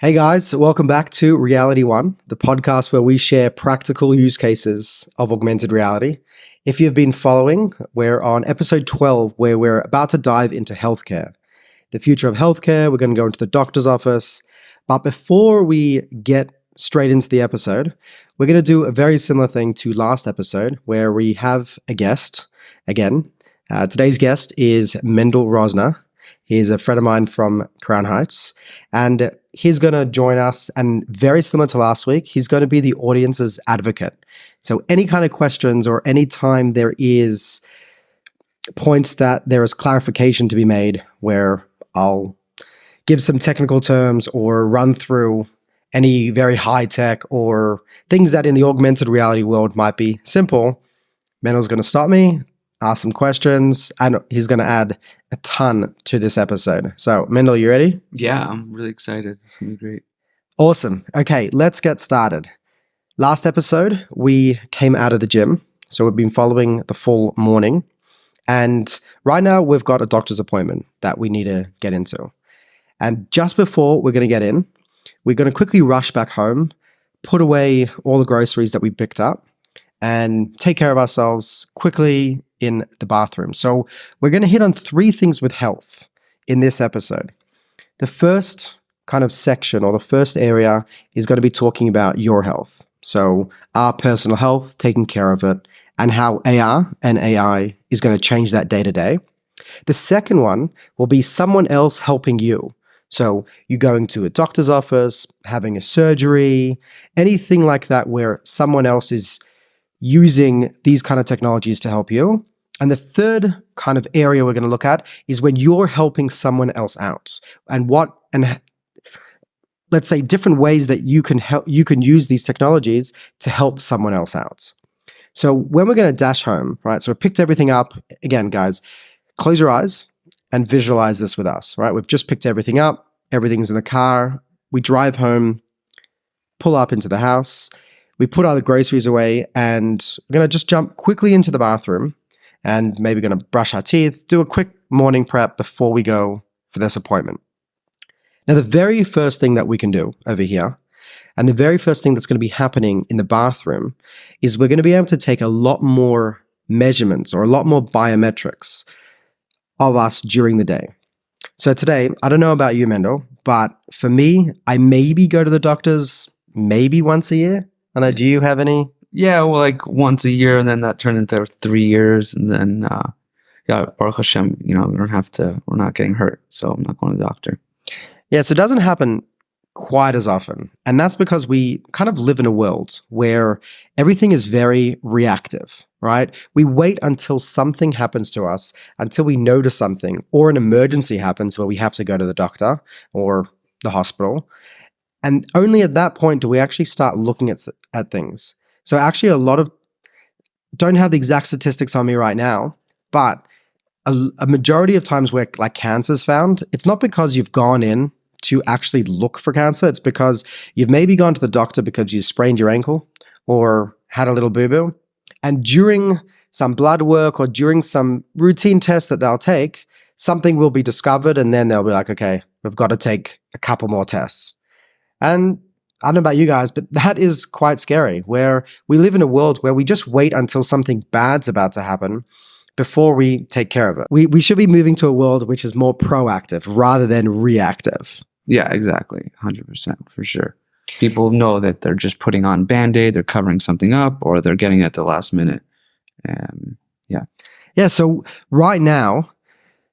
Hey guys, welcome back to Reality One, the podcast where we share practical use cases of augmented reality. If you've been following, we're on episode 12 where we're about to dive into healthcare. The future of healthcare, we're going to go into the doctor's office. But before we get straight into the episode, we're going to do a very similar thing to last episode where we have a guest. Again, today's guest is Mendel Rosner. He's a friend of mine from Crown Heights, and he's going to join us, and very similar to last week, he's going to be the audience's advocate. So any kind of questions or any time there is points that there is clarification to be made where I'll give some technical terms or run through any very high tech or things that in the augmented reality world might be simple, Mendel's going to stop me, ask some questions, and he's going to add a ton to this episode. So, Mendel, you ready? Yeah, I'm really excited. It's going to be great. Awesome. Okay, let's get started. Last episode, we came out of the gym. So we've been following the full morning. And right now, we've got a doctor's appointment that we need to get into. And just before we're going to get in, we're going to quickly rush back home, put away all the groceries that we picked up, and take care of ourselves quickly in the bathroom. So we're going to hit on 3 things with health in this episode. The first kind of section or the first area is going to be talking about your health. So our personal health, taking care of it, and how AR and AI is going to change that day to day. The second one will be someone else helping you. So you going to a doctor's office, having a surgery, anything like that where someone else is using these kind of technologies to help you. And the third kind of area we're going to look at is when you're helping someone else out and let's say different ways that you can use these technologies to help someone else out. So when we're going to dash home, right? So we picked everything up. Again, guys, close your eyes and visualize this with us, right? We've just picked everything up. Everything's in the car. We drive home, pull up into the house. We put all the groceries away, and we're going to just jump quickly into the bathroom and maybe going to brush our teeth, do a quick morning prep before we go for this appointment. Now, the very first thing that we can do over here, and the very first thing that's going to be happening in the bathroom, is we're going to be able to take a lot more measurements or a lot more biometrics of us during the day. So today, I don't know about you, Mendel, but for me, I maybe go to the doctor's maybe once a year. And do you have any? Yeah, well, like once a year, and then that turned into 3 years, and then Baruch Hashem, we're not getting hurt, so I'm not going to the doctor. Yeah, so it doesn't happen quite as often. And that's because we kind of live in a world where everything is very reactive, right? We wait until something happens to us, until we notice something, or an emergency happens where we have to go to the doctor or the hospital. And only at that point do we actually start looking at things. So actually don't have the exact statistics on me right now, but a majority of times where like cancer is found, it's not because you've gone in to actually look for cancer. It's because you've maybe gone to the doctor because you sprained your ankle or had a little boo-boo. And during some blood work or during some routine test that they'll take, something will be discovered, and then they'll be like, okay, we've got to take a couple more tests. And I don't know about you guys, but that is quite scary, where we live in a world where we just wait until something bad's about to happen before we take care of it. We should be moving to a world which is more proactive rather than reactive. Yeah, exactly. 100% for sure. People know that they're just putting on Band-Aid, they're covering something up, or they're getting it at the last minute. Yeah, so right now,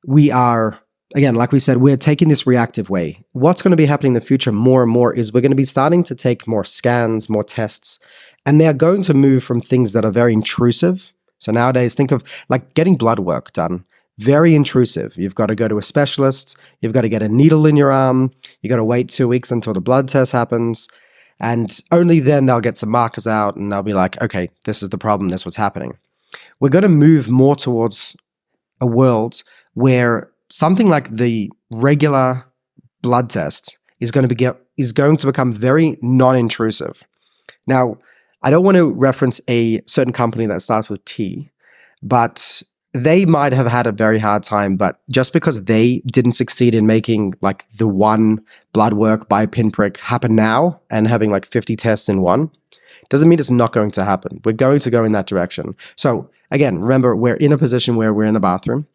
we are, again, like we said, we're taking this reactive way. What's going to be happening in the future more and more is we're going to be starting to take more scans, more tests, and they're going to move from things that are very intrusive. So nowadays, think of like getting blood work done. Very intrusive. You've got to go to a specialist. You've got to get a needle in your arm. You've got to wait 2 weeks until the blood test happens. And only then they'll get some markers out and they'll be like, okay, this is the problem. This is what's happening. We're going to move more towards a world where something like the regular blood test is going to become very non-intrusive. Now, I don't want to reference a certain company that starts with T, but they might have had a very hard time, but just because they didn't succeed in making like the one blood work by pinprick happen now and having like 50 tests in one, doesn't mean it's not going to happen. We're going to go in that direction. So again, remember, we're in a position where we're in the bathroom.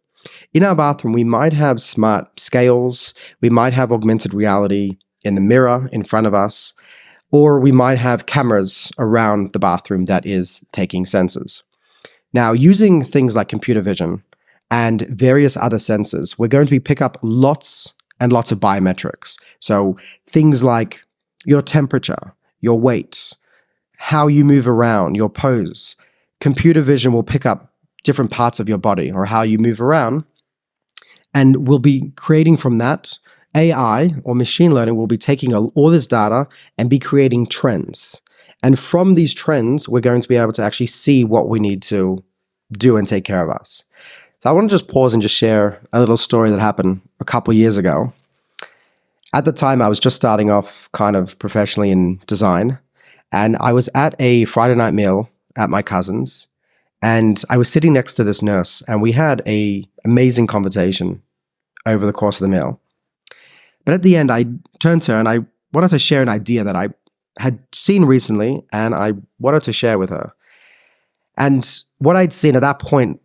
In our bathroom, we might have smart scales, we might have augmented reality in the mirror in front of us, or we might have cameras around the bathroom that is taking sensors. Now, using things like computer vision and various other sensors, we're going to pick up lots and lots of biometrics. So things like your temperature, your weight, how you move around, your pose. Computer vision will pick up different parts of your body or how you move around, and we'll be creating from that. AI or machine learning will be taking all this data and be creating trends. And from these trends, we're going to be able to actually see what we need to do and take care of us. So I want to just pause and just share a little story that happened a couple years ago. At the time, I was just starting off kind of professionally in design, and I was at a Friday night meal at my cousin's, and I was sitting next to this nurse, and we had an amazing conversation over the course of the meal. But at the end, I turned to her and I wanted to share an idea that I had seen recently, and I wanted to share with her. And what I'd seen at that point,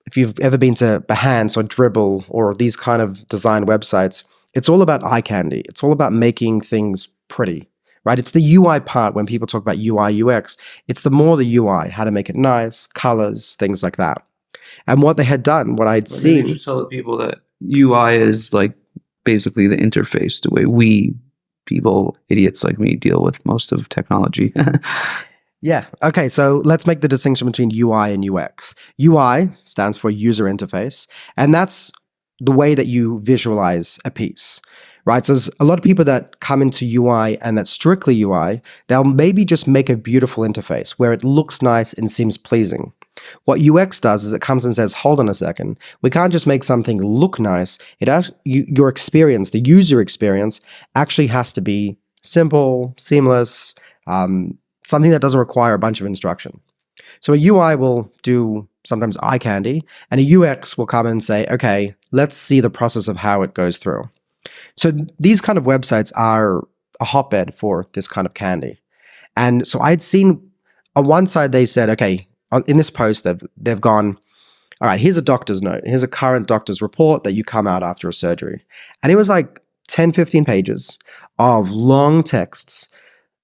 if you've ever been to Behance or Dribble or these kind of design websites, it's all about eye candy. It's all about making things pretty, right? It's the UI part when people talk about UI, UX. It's the UI, how to make it nice, colors, things like that. And what they had done, what I'd seen. Did you tell the people that UI is like basically the interface, the way we people, idiots like me, deal with most of technology? Yeah. Okay. So let's make the distinction between UI and UX. UI stands for user interface, and that's the way that you visualize a piece, right? So there's a lot of people that come into UI and that's strictly UI. They'll maybe just make a beautiful interface where it looks nice and seems pleasing. What UX does is it comes and says, hold on a second, we can't just make something look nice. Your experience, the user experience, actually has to be simple, seamless, something that doesn't require a bunch of instruction. So a UI will do sometimes eye candy, and a UX will come and say, okay, let's see the process of how it goes through. So these kind of websites are a hotbed for this kind of candy. And so I'd seen on one side, they said, okay, in this post, they've gone, all right, here's a doctor's note. Here's a current doctor's report that you come out after a surgery. And it was like 10, 15 pages of long texts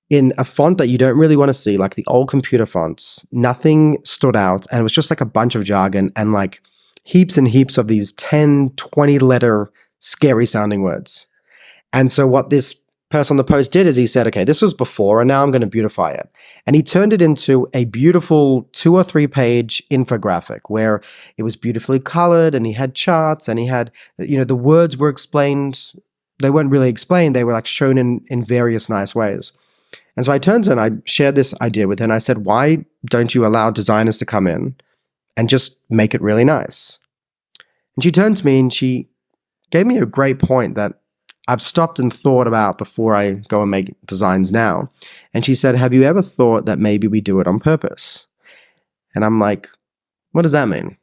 in a font that you don't really want to see, like the old computer fonts. Nothing stood out. And it was just like a bunch of jargon and like heaps and heaps of these 10, 20 letter scary sounding words. And so what this person on the post did is he said, okay, this was before and now I'm going to beautify it. And he turned it into a beautiful 2 or 3 page infographic where it was beautifully colored and he had charts and he had, the words were explained. They weren't really explained. They were like shown in various nice ways. And so I turned to her and I shared this idea with her and I said, why don't you allow designers to come in and just make it really nice? And she turned to me and she gave me a great point that I've stopped and thought about before I go and make designs now. And she said, have you ever thought that maybe we do it on purpose? And I'm like, what does that mean?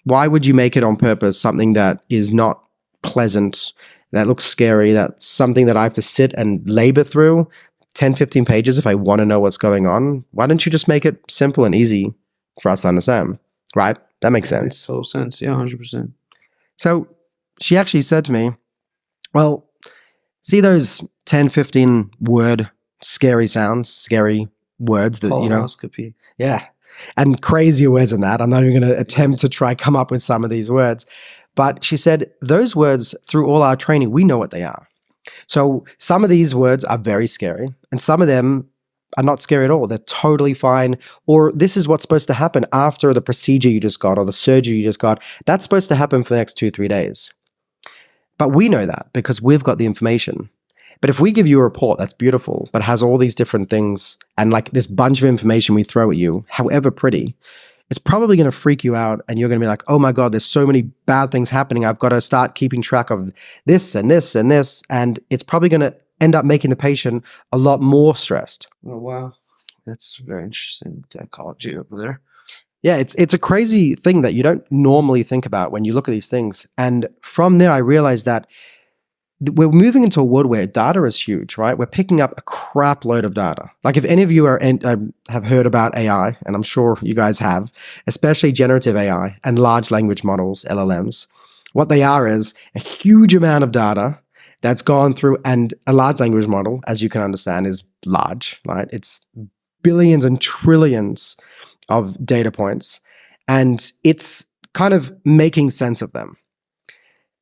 Why would you make it on purpose something that is not pleasant, that looks scary, that's something that I have to sit and labor through 10, 15 pages if I want to know what's going on? Why don't you just make it simple and easy for us to understand, right? That makes sense. Makes total sense. Yeah, 100%. So she actually said to me, well, see those 10, 15 word scary sounds, scary words that, colonoscopy. Yeah. And crazier words than that. I'm not even going to attempt to try come up with some of these words. But she said, those words, through all our training, we know what they are. So some of these words are very scary, and some of them are not scary at all. They're totally fine. Or this is what's supposed to happen after the procedure you just got or the surgery you just got. That's supposed to happen for the next 2-3 days. But we know that because we've got the information. But if we give you a report that's beautiful, but has all these different things and like this bunch of information we throw at you, however pretty, it's probably going to freak you out and you're going to be like, oh my God, there's so many bad things happening. I've got to start keeping track of this and this and this. And it's probably going to end up making the patient a lot more stressed. Oh, wow. That's very interesting psychology over there. Yeah, it's a crazy thing that you don't normally think about when you look at these things. And from there, I realized that we're moving into a world where data is huge, right? We're picking up a crap load of data. Like if any of you have heard about AI, and I'm sure you guys have, especially generative AI and large language models, LLMs, what they are is a huge amount of data that's gone through, and a large language model, as you can understand, is large, right? It's billions and trillions of data points, and it's kind of making sense of them.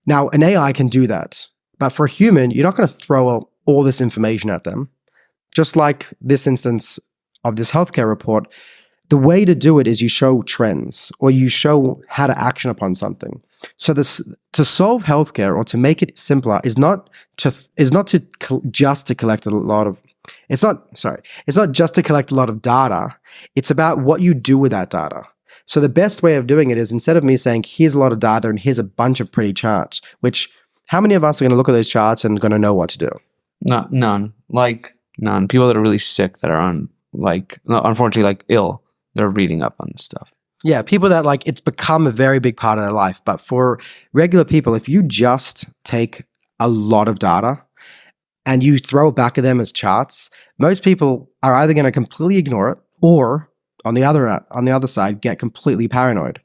Now, an AI can do that, but for a human, you're not going to throw all this information at them. Just like this instance of this healthcare report, the way to do it is you show trends or you show how to action upon something. So this, to solve healthcare or to make it simpler is not just to collect a lot of it's not just to collect a lot of data. It's about what you do with that data. So the best way of doing it is, instead of me saying, here's a lot of data and here's a bunch of pretty charts, which how many of us are going to look at those charts and going to know what to do? None. Like none. People that are really sick, that are on, like, unfortunately, like ill, they're reading up on this stuff. Yeah, people that, like, it's become a very big part of their life. But for regular people, if you just take a lot of data and you throw it back at them as charts, most people are either going to completely ignore it or, on the other side, get completely paranoid.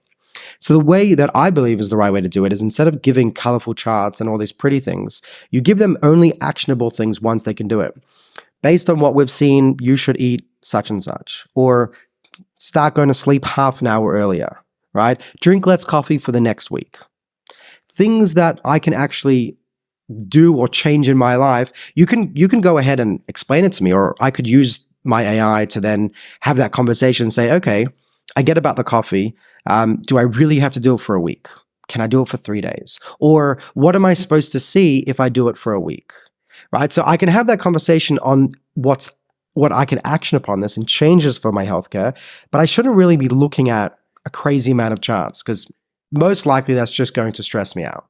So the way that I believe is the right way to do it is, instead of giving colorful charts and all these pretty things, you give them only actionable things once they can do it. Based on what we've seen, you should eat such and such, or start going to sleep half an hour earlier, right? Drink less coffee for the next week. Things that I can actually do or change in my life, you can go ahead and explain it to me, or I could use my AI to then have that conversation and say, okay, I get about the coffee. Do I really have to do it for a week? Can I do it for 3 days? Or what am I supposed to see if I do it for a week? Right? So I can have that conversation on what I can action upon this and changes for my healthcare, but I shouldn't really be looking at a crazy amount of charts, because most likely that's just going to stress me out.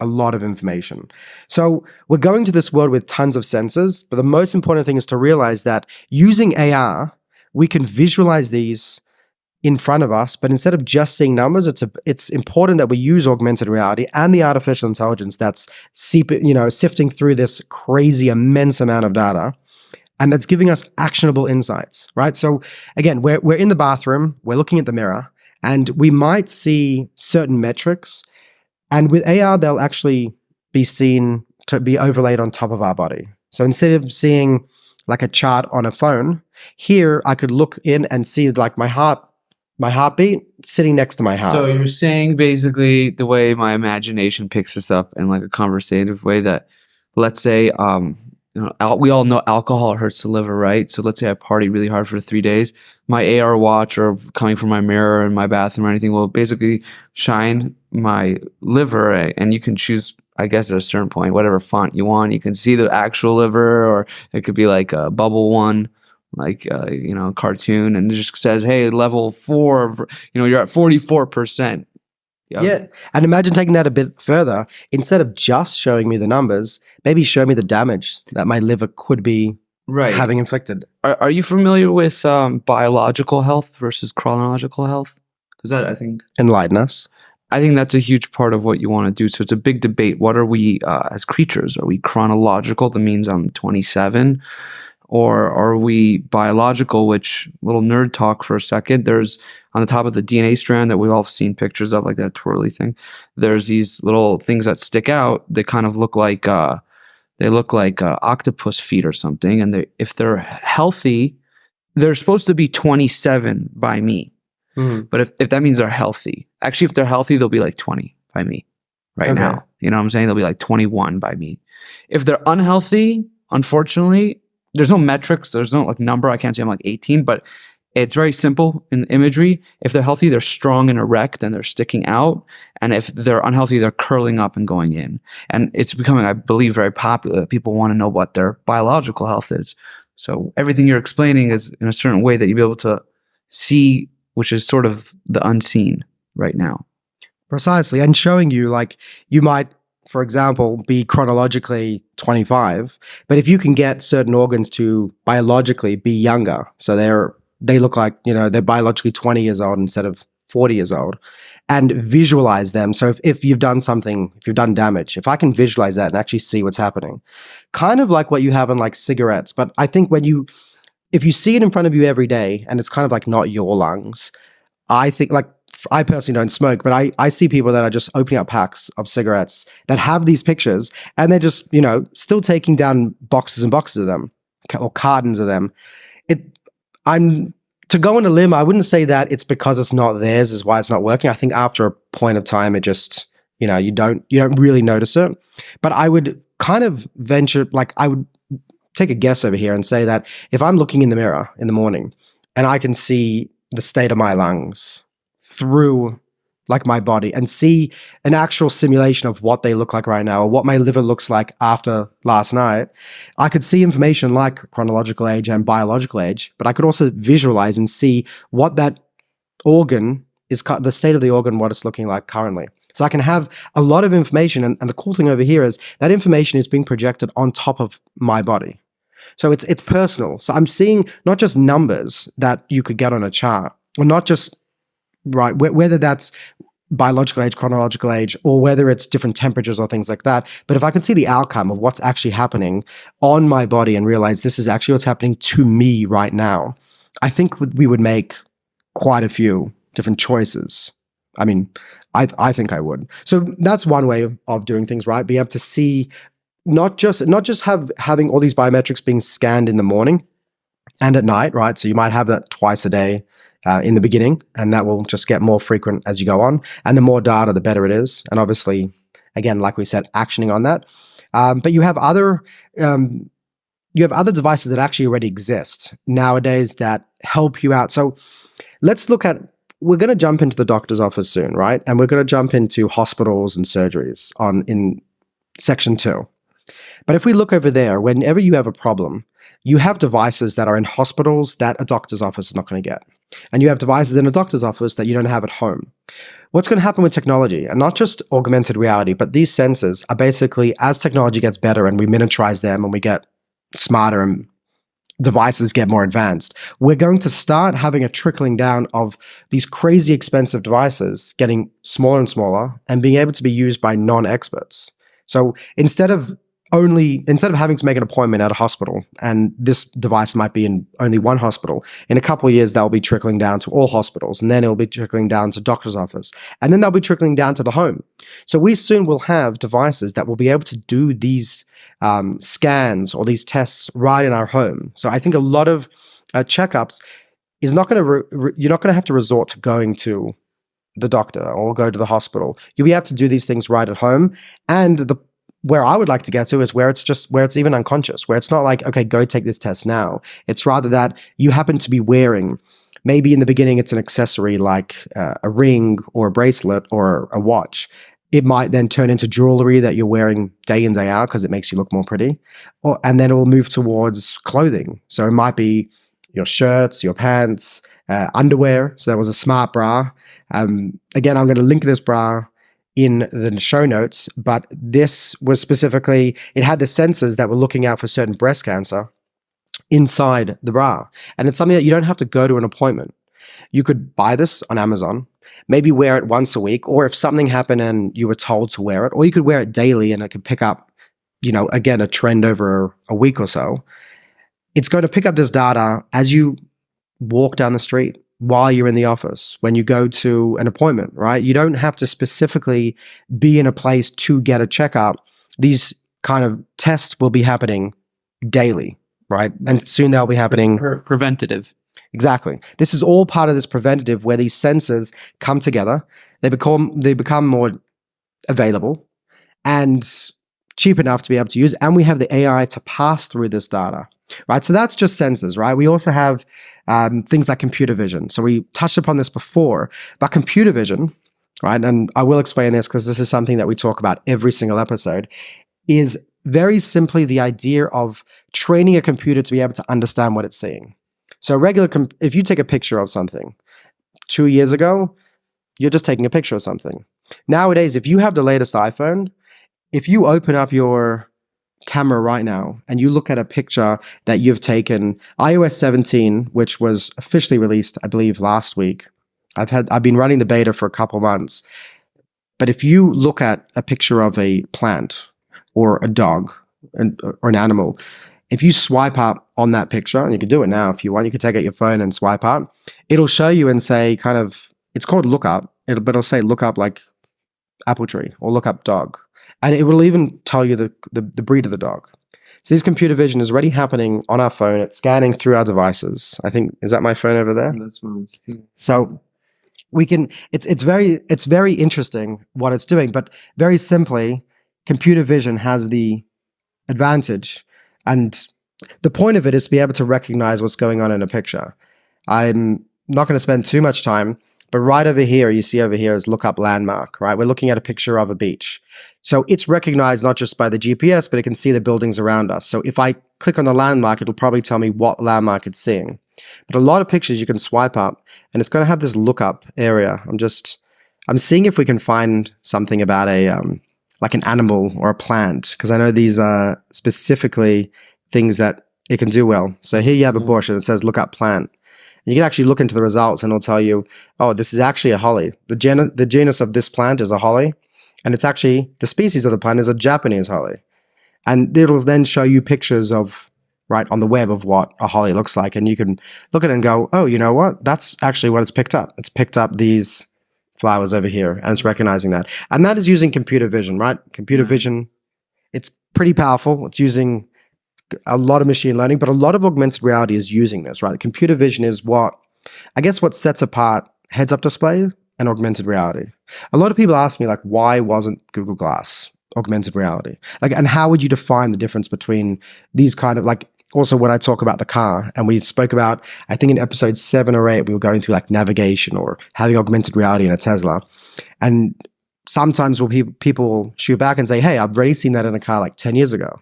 A lot of information. So we're going to this world with tons of sensors, but the most important thing is to realize that using AR, we can visualize these in front of us, but instead of just seeing numbers, it's important that we use augmented reality and the artificial intelligence that's sifting through this crazy, immense amount of data, and that's giving us actionable insights, right? So again, we're in the bathroom, we're looking at the mirror, and we might see certain metrics, and with AR, they'll actually be seen to be overlaid on top of our body. So instead of seeing like a chart on a phone, here I could look in and see like my heartbeat sitting next to my heart. So you're saying basically, the way my imagination picks this up in like a conversative way, that let's say, we all know alcohol hurts the liver, right? So let's say I party really hard for 3 days. My AR watch, or coming from my mirror in my bathroom or anything, will basically shine my liver, and you can choose, I guess, at a certain point, whatever font you want. You can see the actual liver, or it could be like a bubble one, like cartoon, and it just says, hey, level 4, you're at 44%. Yeah. And imagine taking that a bit further. Instead of just showing me the numbers, maybe show me the damage that my liver could be having inflicted. Are you familiar with biological health versus chronological health? Because I think Enlighten us. I think that's a huge part of what you want to do. So it's a big debate. What are we as creatures? Are we chronological? That means I'm 27. Or are we biological, which, little nerd talk for a second, there's on the top of the DNA strand that we've all seen pictures of, like that twirly thing, there's these little things that stick out. They kind of look like octopus feet or something. And if they're healthy, they're supposed to be 27 by me. Mm-hmm. But if that means they're healthy, actually, if they're healthy, they'll be like 20 by me now. You know what I'm saying? They'll be like 21 by me. If they're unhealthy, unfortunately, there's no metrics. There's no like number. I can't say I'm like 18, but it's very simple in imagery. If they're healthy, they're strong and erect and they're sticking out. And if they're unhealthy, they're curling up and going in. And it's becoming, I believe, very popular. People want to know what their biological health is. So everything you're explaining is in a certain way that you'll be able to see, which is sort of the unseen right now. Precisely. And showing you, like, you might, for example, be chronologically 25, but if you can get certain organs to biologically be younger, so they're they look like, they're biologically 20 years old instead of 40 years old, and visualize them. So if you've done something, if you've done damage, if I can visualize that and actually see what's happening, kind of like what you have in like cigarettes. But I think if you see it in front of you every day and it's kind of like not your lungs, I think like, I personally don't smoke, but I see people that are just opening up packs of cigarettes that have these pictures, and they're just, still taking down boxes and boxes of them or cartons of them. To go on a limb, I wouldn't say that it's because it's not theirs is why it's not working. I think after a point of time, it just, you don't really notice it. But I would kind of venture, like I would take a guess over here and say that if I'm looking in the mirror in the morning and I can see the state of my lungs through like my body and see an actual simulation of what they look like right now or what my liver looks like after last night, I could see information like chronological age and biological age, but I could also visualize and see what that organ is, the state of the organ, what it's looking like currently. So I can have a lot of information. And the cool thing over here is that information is being projected on top of my body. So it's personal. So I'm seeing not just numbers that you could get on a chart, or not just, right, whether that's biological age, chronological age, or whether it's different temperatures or things like that. But if I can see the outcome of what's actually happening on my body and realize this is actually what's happening to me right now, I think we would make quite a few different choices. I mean, I think I would. So that's one way of doing things, right? Be able to see not just having all these biometrics being scanned in the morning and at night, right? So you might have that twice a day in the beginning, and that will just get more frequent as you go on. And the more data, the better it is. And obviously, again, like we said, actioning on that. But you have other devices that actually already exist nowadays that help you out. So let's look at, we're going to jump into the doctor's office soon, right? And we're going to jump into hospitals and surgeries in section 2. But if we look over there, whenever you have a problem, you have devices that are in hospitals that a doctor's office is not going to get. And you have devices in a doctor's office that you don't have at home. What's going to happen with technology, and not just augmented reality, but these sensors are basically, as technology gets better and we miniaturize them and we get smarter and devices get more advanced, we're going to start having a trickling down of these crazy expensive devices getting smaller and smaller and being able to be used by non-experts. So instead of having to make an appointment at a hospital, and this device might be in only one hospital, in a couple of years, that'll be trickling down to all hospitals, and then it'll be trickling down to doctor's office, and then they'll be trickling down to the home. So we soon will have devices that will be able to do these scans or these tests right in our home. So I think a lot of checkups is not going to, you're not going to have to resort to going to the doctor or go to the hospital. You'll be able to do these things right at home. And where I would like to get to is where it's even unconscious, where it's not like, okay, go take this test now. It's rather that you happen to be wearing, maybe in the beginning it's an accessory like a ring or a bracelet or a watch. It might then turn into jewelry that you're wearing day in, day out because it makes you look more pretty. And then it will move towards clothing. So it might be your shirts, your pants, underwear. So there was a smart bra. Again, I'm going to link this bra in the show notes, but this was specifically, it had the sensors that were looking out for certain breast cancer inside the bra. And it's something that you don't have to go to an appointment. You could buy this on Amazon, maybe wear it once a week, or if something happened and you were told to wear it, or you could wear it daily and it could pick up, again, a trend over a week or so. It's going to pick up this data as you walk down the street, while you're in the office, when you go to an appointment, right? You don't have to specifically be in a place to get a checkup. These kind of tests will be happening daily, right? And soon they'll be happening. Preventative. Exactly. This is all part of this preventative where these sensors come together. They become more available and cheap enough to be able to use. And we have the AI to pass through this data, right? So that's just sensors, right? We also have things like computer vision. So we touched upon this before, but computer vision, right? And I will explain this because this is something that we talk about every single episode, is very simply the idea of training a computer to be able to understand what it's seeing. So if you take a picture of something 2 years ago, you're just taking a picture of something. Nowadays, if you have the latest iPhone, if you open up your camera right now and you look at a picture that you've taken, iOS 17, which was officially released, I believe, last week. I've been running the beta for a couple months. But if you look at a picture of a plant or a dog or an animal, if you swipe up on that picture, and you can do it now if you want, you can take out your phone and swipe up, it'll show you and say kind of, it's called lookup, but it'll say look up like apple tree or look up dog. And it will even tell you the breed of the dog. So this computer vision is already happening on our phone. It's scanning through our devices. I think, is that my phone over there? That's mine. So we can, it's very interesting what it's doing, but very simply, computer vision has the advantage, and the point of it is to be able to recognize what's going on in a picture. I'm not going to spend too much time, but right over here, you see over here is look up landmark, right? We're looking at a picture of a beach. So it's recognized not just by the GPS, but it can see the buildings around us. So if I click on the landmark, it'll probably tell me what landmark it's seeing. But a lot of pictures you can swipe up and it's going to have this lookup area. I'm seeing if we can find something about like an animal or a plant, because I know these are specifically things that it can do well. So here you have a bush and it says look up plant. And you can actually look into the results and it'll tell you, oh, this is actually a holly. The genus of this plant is a holly, and it's actually, the species of the plant is a Japanese holly. And it'll then show you pictures of, right, on the web of what a holly looks like. And you can look at it and go, oh, you know what? That's actually what it's picked up. It's picked up these flowers over here, and it's recognizing that. And that is using computer vision, right? Computer vision, it's pretty powerful. It's using a lot of machine learning, but a lot of augmented reality is using this, right? Computer vision is what sets apart heads-up display and augmented reality. A lot of people ask me, like, why wasn't Google Glass augmented reality? Like, and how would you define the difference between these kind of, like, also when I talk about the car, and we spoke about, I think in episode 7 or 8, we were going through like navigation or having augmented reality in a Tesla. And sometimes people will shoot back and say, hey, I've already seen that in a car like 10 years ago.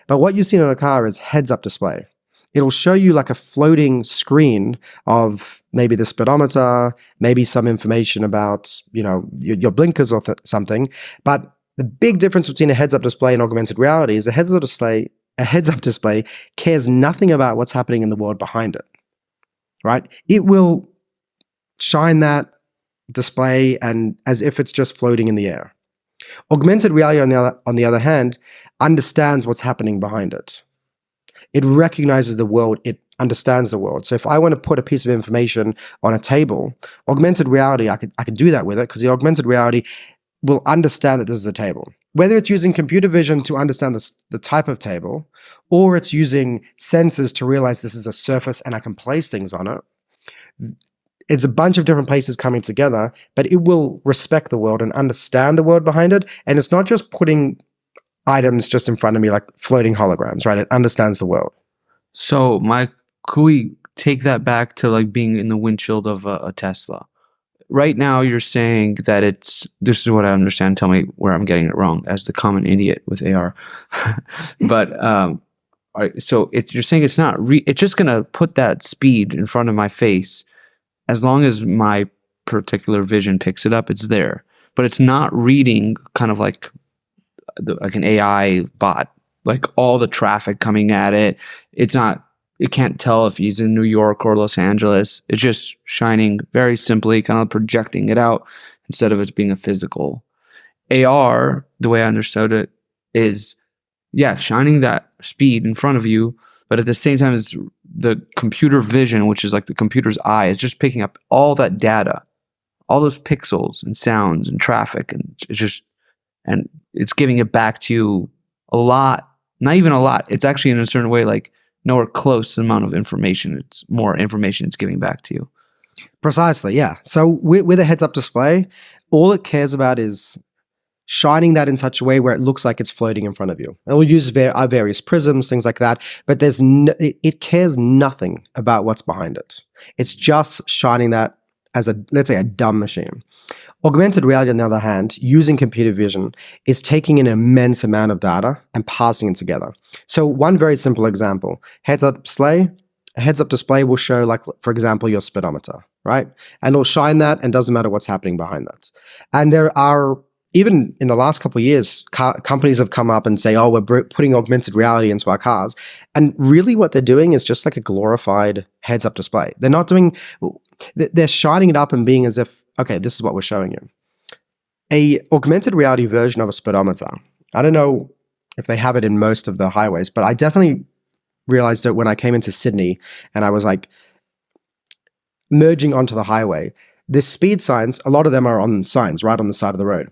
But what you've seen in a car is heads-up display. It'll show you like a floating screen of maybe the speedometer, maybe some information about, you know, your blinkers or something. But the big difference between a heads-up display and augmented reality is a heads-up display cares nothing about what's happening in the world behind it, right? It will shine that display and as if it's just floating in the air. Augmented reality, on the other hand, understands what's happening behind it. It recognizes the world. It understands the world. So if I want to put a piece of information on a table, augmented reality, I could do that with it, because the augmented reality will understand that this is a table. Whether it's using computer vision to understand the type of table, or it's using sensors to realize this is a surface and I can place things on it, it's a bunch of different places coming together, but it will respect the world and understand the world behind it. And it's not just putting items just in front of me like floating holograms, right? It understands the world. So, Mike, could we take that back to like being in the windshield of a Tesla? Right now, you're saying that this is what I understand. Tell me where I'm getting it wrong as the common idiot with AR. But so you're saying it's not, it's just going to put that speed in front of my face. As long as my particular vision picks it up, it's there. But it's not reading kind of like an AI bot, like all the traffic coming at it. It can't tell if he's in New York or Los Angeles. It's just shining very simply, kind of projecting it out instead of it being a physical. AR, the way I understood it, is, yeah, shining that speed in front of you, but at the same time, it's the computer vision, which is like the computer's eye, is just picking up all that data, all those pixels and sounds and traffic, and it's giving it back to you a lot. Not even a lot. It's actually in a certain way like nowhere close to the amount of information. It's more information it's giving back to you. Precisely, yeah. So with a heads-up display, all it cares about is shining that in such a way where it looks like it's floating in front of you. It will use various prisms, things like that, but it cares nothing about what's behind it. It's just shining that as let's say a dumb machine. Augmented reality, on the other hand, using computer vision, is taking an immense amount of data and passing it together. So one very simple example, heads-up display will show, like, for example, your speedometer, right? And it'll shine that, and doesn't matter what's happening behind that. And there are even in the last couple of years, companies have come up and say, oh, we're putting augmented reality into our cars. And really what they're doing is just like a glorified heads-up display. They're not doing, they're shining it up and being as if, okay, this is what we're showing you. A augmented reality version of a speedometer. I don't know if they have it in most of the highways, but I definitely realized it when I came into Sydney and I was like merging onto the highway. The speed signs, a lot of them are on signs right on the side of the road.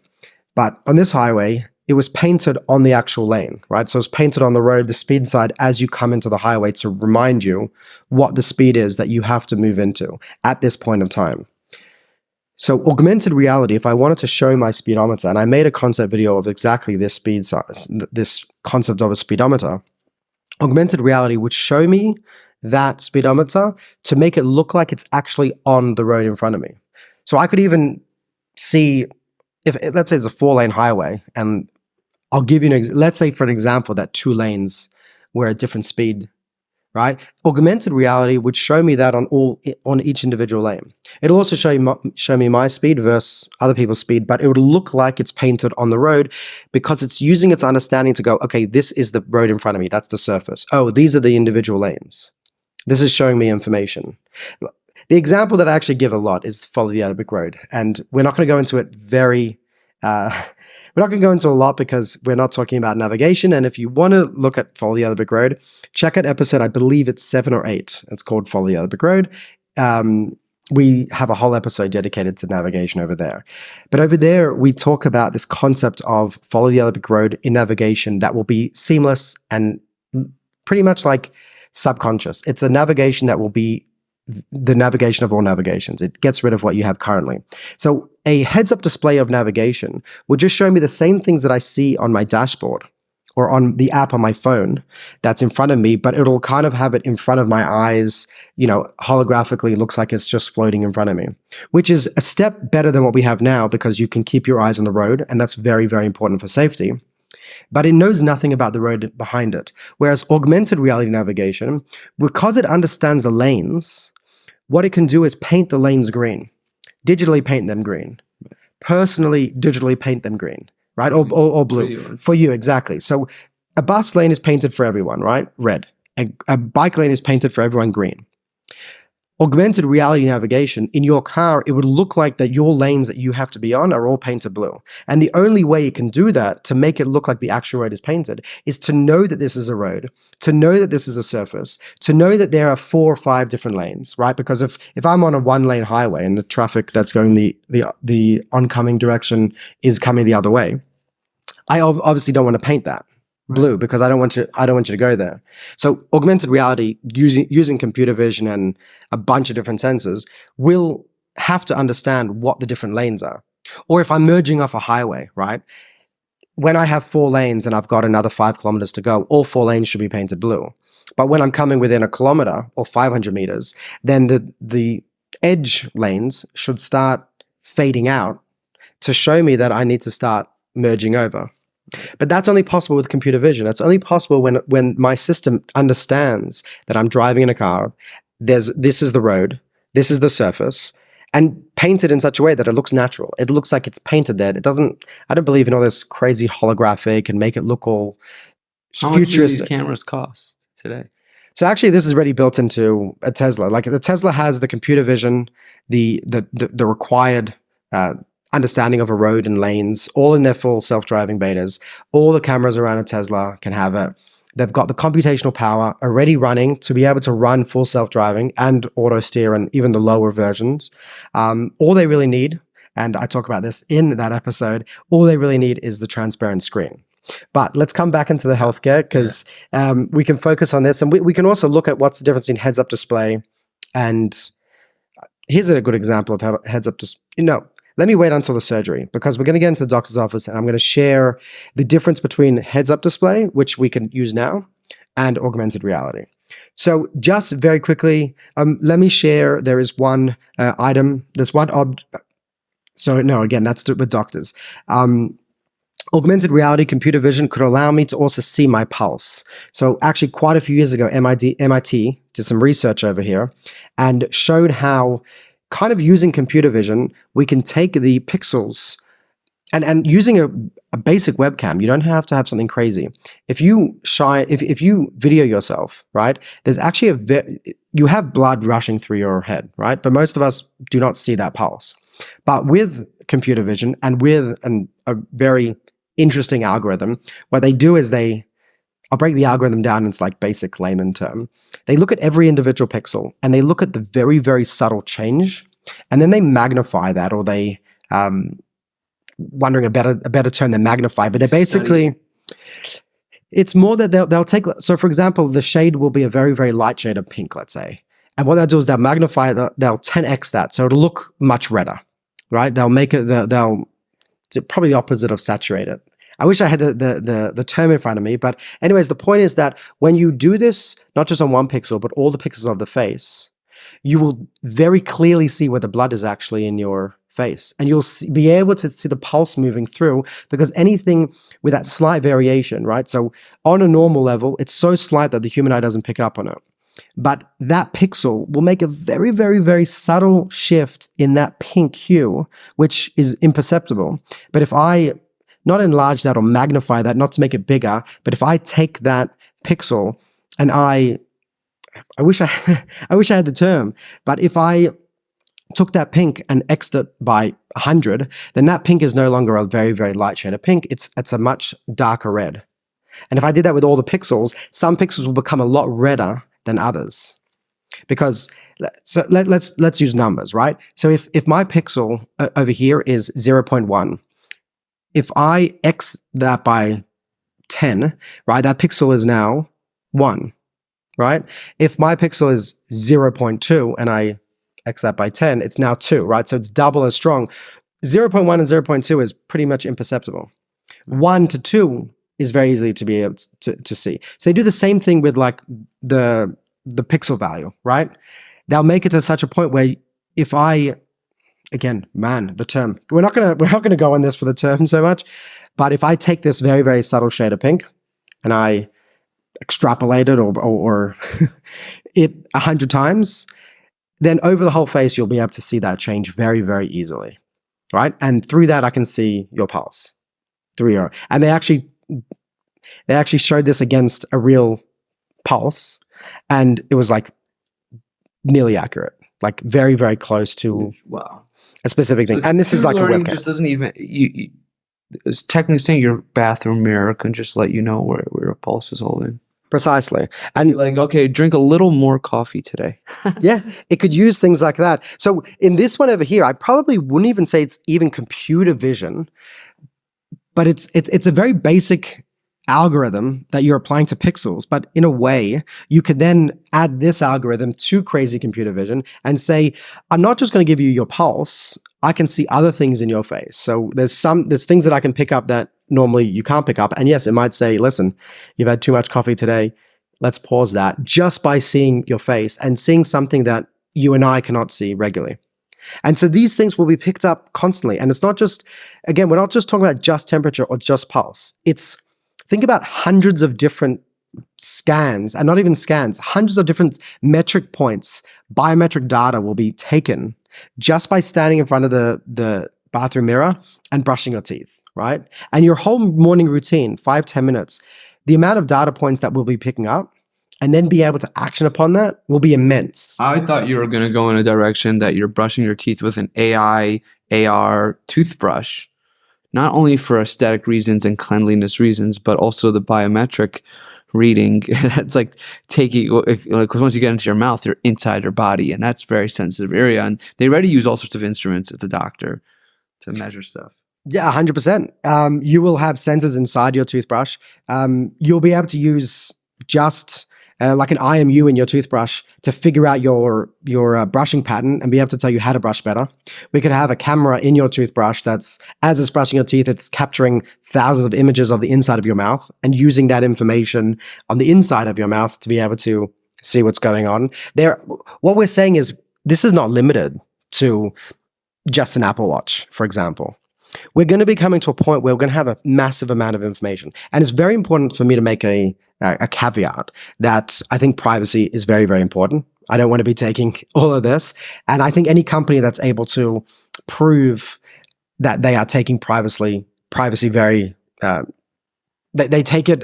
But on this highway, it was painted on the actual lane, right? So it's painted on the road, the speed side, as you come into the highway to remind you what the speed is that you have to move into at this point of time. So augmented reality, if I wanted to show my speedometer, and I made a concept video of exactly this speed size, this concept of a speedometer, augmented reality would show me that speedometer to make it look like it's actually on the road in front of me. So I could even see, if let's say it's a 4-lane highway, and I'll give you let's say for an example that 2 lanes were at different speed, right? Augmented reality would show me that on each individual lane. It'll also show me my speed versus other people's speed, but it would look like it's painted on the road because it's using its understanding to go, okay, this is the road in front of me. That's the surface. Oh, these are the individual lanes. This is showing me information. The example that I actually give a lot is follow the other big road. And we're not going to go into it we're not going to go into a lot because we're not talking about navigation. And if you want to look at follow the other big road, check out episode, I believe it's 7 or 8. It's called Follow the Other Big Road. We have a whole episode dedicated to navigation over there. But over there, we talk about this concept of follow the other big road in navigation that will be seamless and pretty much like subconscious. It's a navigation that will be the navigation of all navigations. It gets rid of what you have currently. So a heads-up display of navigation would just show me the same things that I see on my dashboard or on the app on my phone that's in front of me, but it'll kind of have it in front of my eyes, holographically looks like it's just floating in front of me, which is a step better than what we have now because you can keep your eyes on the road, and that's very, very important for safety. But it knows nothing about the road behind it. Whereas augmented reality navigation, because it understands the lanes, what it can do is paint the lanes green, digitally paint them green, personally digitally paint them green, right? Or blue. For you, exactly. So a bus lane is painted for everyone, right? Red. A bike lane is painted for everyone green. Augmented reality navigation in your car, it would look like that your lanes that you have to be on are all painted blue. And the only way it can do that to make it look like the actual road is painted is to know that this is a road, to know that this is a surface, to know that there are 4 or 5 different lanes, right? Because if I'm on a 1-lane highway and the traffic that's going the oncoming direction is coming the other way, I obviously don't want to paint that blue because I don't want you to go there. So augmented reality using computer vision and a bunch of different sensors will have to understand what the different lanes are. Or if I'm merging off a highway, right? When I have 4 lanes and I've got another 5 kilometers to go, all 4 lanes should be painted blue. But when I'm coming within a kilometer or 500 meters, then the edge lanes should start fading out to show me that I need to start merging over. But that's only possible with computer vision. It's only possible when my system understands that I'm driving in a car, this is the road, this is the surface, and paint it in such a way that it looks natural. It looks like it's painted there. I don't believe in all this crazy holographic and make it look all futuristic. How much do these cameras cost today? So actually this is already built into a Tesla. Like the Tesla has the computer vision, the required understanding of a road and lanes, all in their full self-driving betas. All the cameras around a Tesla can have it. They've got the computational power already running to be able to run full self-driving and auto steer and even the lower versions. All they really need, and I talk about this in that episode, all they really need is the transparent screen. But let's come back into the healthcare because we can focus on this, and we can also look at what's the difference in heads-up display. And here's a good example of how heads-up display. Let me wait until the surgery because we're going to get into the doctor's office and I'm going to share the difference between heads-up display, which we can use now, and augmented reality. So just very quickly, let me share, there is one item, there's one so no, again, that's with doctors. Augmented reality computer vision could allow me to also see my pulse. So actually quite a few years ago, MIT did some research over here and showed how kind of using computer vision, we can take the pixels and using a basic webcam, you don't have to have something crazy. If you video yourself, right, there's actually you have blood rushing through your head, right? But most of us do not see that pulse. But with computer vision and with a very interesting algorithm, what they do is I'll break the algorithm down into like basic layman term. They look at every individual pixel and they look at the very, very subtle change, and then they magnify that, or they wondering a better term than magnify, but they're basically, it's more that they'll take, so for example, the shade will be a very, very light shade of pink, let's say. And what they'll do is they'll magnify, they'll 10x that. So it'll look much redder, right? They'll make it, it's probably the opposite of saturated. I wish I had the term in front of me, but anyways, the point is that when you do this, not just on one pixel, but all the pixels of the face, you will very clearly see where the blood is actually in your face, and you'll be able to see the pulse moving through, because anything with that slight variation, right? So on a normal level, it's so slight that the human eye doesn't pick up on it. But that pixel will make a very, very, very subtle shift in that pink hue, which is imperceptible. But if I not enlarge that or magnify that, not to make it bigger, but if I take that pixel and I wish I had the term, but if I took that pink and x'd it by 100, then that pink is no longer a very, very light shade of pink. It's a much darker red. And if I did that with all the pixels, some pixels will become a lot redder than others. Because, so let's use numbers, right? So if my pixel over here is 0.1, if I x that by 10, right, that pixel is now 1, right? If my pixel is 0.2 and I x that by 10, it's now 2, right? So it's double as strong. 0.1 and 0.2 is pretty much imperceptible. 1 to 2 is very easy to be able to see. So they do the same thing with like the pixel value, right? They'll make it to such a point where if I, again, man, the term, we're not gonna go on this for the term so much, but if I take this very, very subtle shade of pink and I extrapolate it or it 100 times, then over the whole face, you'll be able to see that change very, very easily, right? And through that, I can see your pulse through your, and they actually showed this against a real pulse, and it was like nearly accurate, like very, very close to a specific thing. And this is like a webcam. Just doesn't even, it's technically saying your bathroom mirror can just let you know where your pulse is holding. Precisely. And like, okay, drink a little more coffee today. Yeah, it could use things like that. So in this one over here, I probably wouldn't even say it's even computer vision, but it's a very basic algorithm that you're applying to pixels. But in a way, you could then add this algorithm to crazy computer vision and say, I'm not just going to give you your pulse, I can see other things in your face. So there's things that I can pick up that normally you can't pick up. And yes, it might say, listen, you've had too much coffee today. Let's pause that, just by seeing your face and seeing something that you and I cannot see regularly. And so these things will be picked up constantly. And it's not just, again, we're not just talking about just temperature or just pulse. Think about hundreds of different scans, and not even scans, hundreds of different metric points, biometric data will be taken just by standing in front of the bathroom mirror and brushing your teeth, right? And your whole morning routine, 5-10 minutes, the amount of data points that we'll be picking up and then be able to action upon that will be immense. I thought you were going to go in a direction that you're brushing your teeth with an AI, AR toothbrush, not only for aesthetic reasons and cleanliness reasons, but also the biometric reading. That's like taking, because once you get into your mouth, you're inside your body, and that's a very sensitive area. And they already use all sorts of instruments at the doctor to measure stuff. Yeah, 100%. You will have sensors inside your toothbrush. You'll be able to use just like an IMU in your toothbrush to figure out your brushing pattern and be able to tell you how to brush better. We could have a camera in your toothbrush that's, as it's brushing your teeth, it's capturing thousands of images of the inside of your mouth and using that information on the inside of your mouth to be able to see what's going on. What we're saying is this is not limited to just an Apple Watch, for example. We're going to be coming to a point where we're going to have a massive amount of information. And it's very important for me to make a caveat that I think privacy is very, very important. I don't want to be taking all of this. And I think any company that's able to prove that they are taking privacy very, they take it,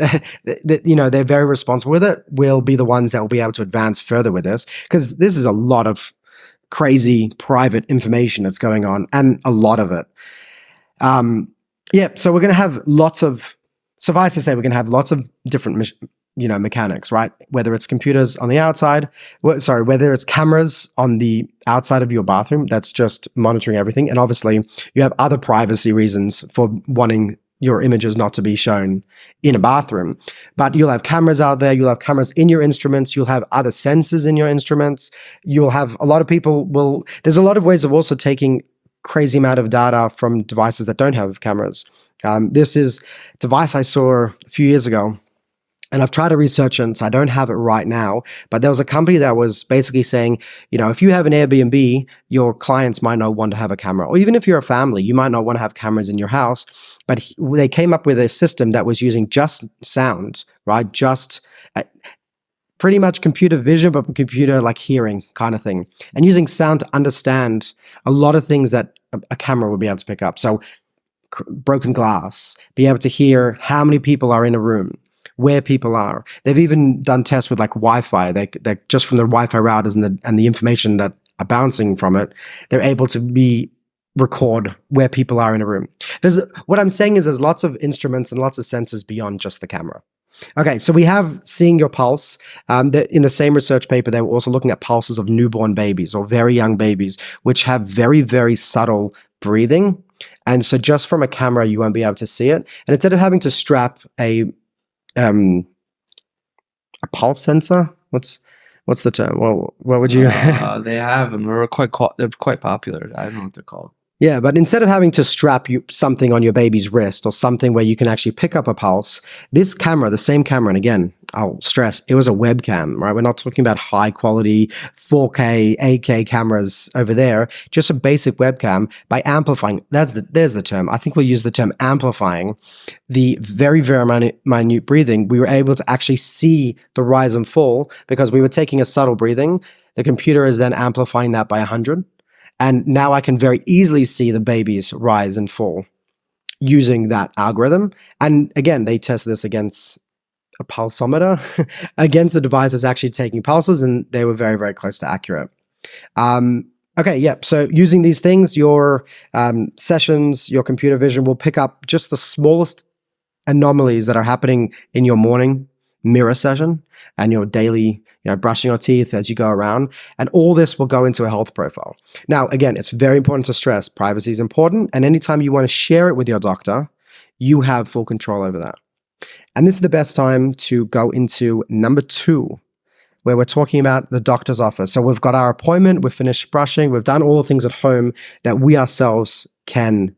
they're very responsible with it, will be the ones that will be able to advance further with this, because this is a lot of crazy private information that's going on, and a lot of it. So we're going to have lots of, suffice to say, we're going to have lots of different, mechanics, right? Whether it's computers on the outside, whether it's cameras on the outside of your bathroom, that's just monitoring everything. And obviously you have other privacy reasons for wanting your images not to be shown in a bathroom. But you'll have cameras out there, you'll have cameras in your instruments, you'll have other sensors in your instruments, you'll have a lot of people there's a lot of ways of also taking crazy amount of data from devices that don't have cameras. This is a device I saw a few years ago, and I've tried to research it, so I don't have it right now, but there was a company that was basically saying, if you have an Airbnb, your clients might not want to have a camera. Or even if you're a family, you might not want to have cameras in your house. But they came up with a system that was using just sound, right? Just pretty much computer vision, but computer like hearing kind of thing. And using sound to understand a lot of things that a camera would be able to pick up. So broken glass, be able to hear how many people are in a room, where people are. They've even done tests with like Wi-Fi. They just from the Wi-Fi routers and the information that are bouncing from it, they're able to record where people are in a room. What I'm saying is there's lots of instruments and lots of sensors beyond just the camera. Okay, so we have seeing your pulse. In the same research paper, they were also looking at pulses of newborn babies or very young babies, which have very, very subtle breathing. And so just from a camera, you won't be able to see it. And instead of having to strap a pulse sensor, what's the term? Well, what would you? They have them. They're quite popular. I don't know what they're called. Yeah, but instead of having to strap something on your baby's wrist or something where you can actually pick up a pulse, this camera, the same camera, and again, I'll stress, it was a webcam, right? We're not talking about high quality 4K, 8K cameras over there, just a basic webcam. By amplifying, there's the term. I think we'll use the term amplifying the very, very minute breathing. We were able to actually see the rise and fall because we were taking a subtle breathing. The computer is then amplifying that by 100. And now I can very easily see the babies rise and fall using that algorithm. And again, they test this against a pulsometer, against a device that's actually taking pulses, and they were very, very close to accurate. Okay, yeah, so using these things, your sessions, your computer vision will pick up just the smallest anomalies that are happening in your morning mirror session and your daily, brushing your teeth as you go around. And all this will go into a health profile. Now, again, it's very important to stress privacy is important. And anytime you want to share it with your doctor, you have full control over that. And this is the best time to go into number 2, where we're talking about the doctor's office. So we've got our appointment, we've finished brushing, we've done all the things at home that we ourselves can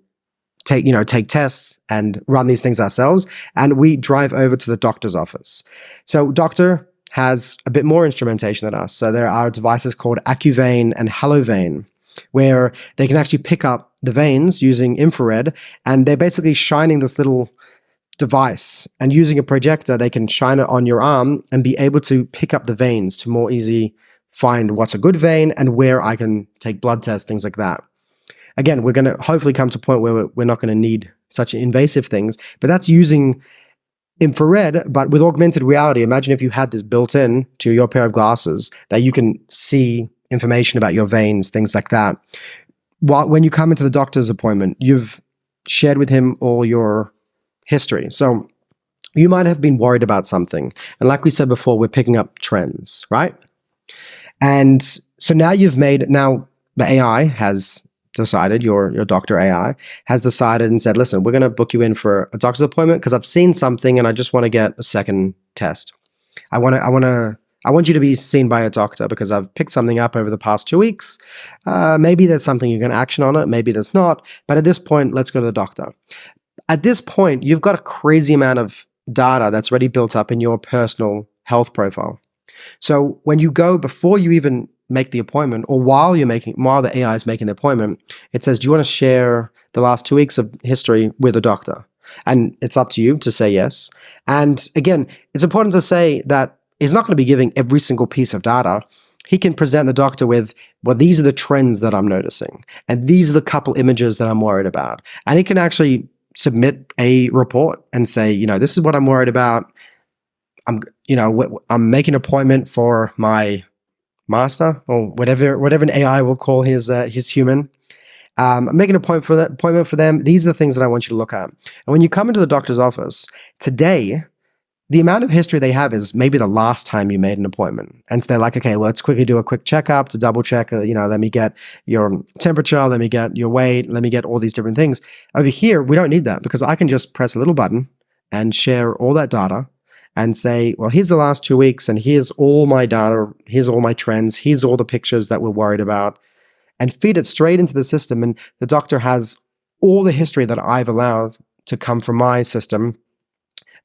take tests and run these things ourselves, and we drive over to the doctor's office. So doctor has a bit more instrumentation than us. So there are devices called AccuVein and HaloVein, where they can actually pick up the veins using infrared, and they're basically shining this little device, and using a projector, they can shine it on your arm and be able to pick up the veins to more easily find what's a good vein and where I can take blood tests, things like that. Again, we're going to hopefully come to a point where we're not going to need such invasive things, but that's using infrared. But with augmented reality, imagine if you had this built in to your pair of glasses that you can see information about your veins, things like that. When you come into the doctor's appointment, you've shared with him all your history. So you might have been worried about something. And like we said before, we're picking up trends, right? And so now the AI has decided, your doctor AI has decided and said, listen, we're going to book you in for a doctor's appointment because I've seen something and I just want to get a second test. I want you to be seen by a doctor because I've picked something up over the past 2 weeks. Maybe there's something you can action on it. Maybe there's not. But at this point, let's go to the doctor. At this point, you've got a crazy amount of data that's already built up in your personal health profile. So when you go, before you even make the appointment, or while the AI is making the appointment, it says, do you want to share the last 2 weeks of history with a doctor? And it's up to you to say yes. And again, it's important to say that he's not going to be giving every single piece of data. he can present the doctor with, well, these are the trends that I'm noticing, and these are the couple images that I'm worried about. And he can actually submit a report and say, this is what I'm worried about. I'm making an appointment for my master, or whatever an AI will call his human. I'm making an appointment for them. These are the things that I want you to look at. And when you come into the doctor's office today, the amount of history they have is maybe the last time you made an appointment. And so they're like, okay, well, let's quickly do a quick checkup to double check, let me get your temperature, let me get your weight, let me get all these different things. Over here, we don't need that, because I can just press a little button and share all that data and say, well, here's the last 2 weeks, and here's all my data, here's all my trends, here's all the pictures that we're worried about, and feed it straight into the system. And the doctor has all the history that I've allowed to come from my system.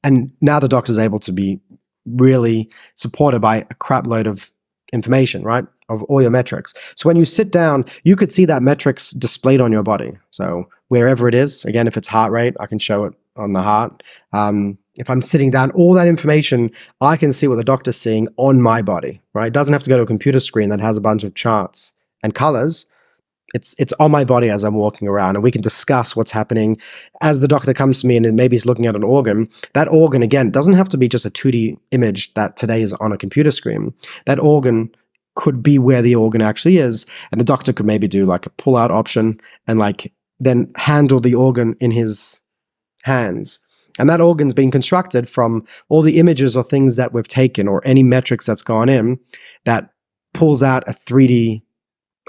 And now the doctor is able to be really supported by a crap load of information, right? Of all your metrics. So when you sit down, you could see that metrics displayed on your body. So wherever it is, again, if it's heart rate, I can show it on the heart. If I'm sitting down, all that information, I can see what the doctor's seeing on my body, right? It doesn't have to go to a computer screen that has a bunch of charts and colors. It's on my body as I'm walking around, and we can discuss what's happening as the doctor comes to me and maybe he's looking at an organ. That organ, again, doesn't have to be just a 2D image that today is on a computer screen. That organ could be where the organ actually is, and the doctor could maybe do like a pull-out option and then handle the organ in his hands. And that organ's being constructed from all the images or things that we've taken or any metrics that's gone in that pulls out a 3D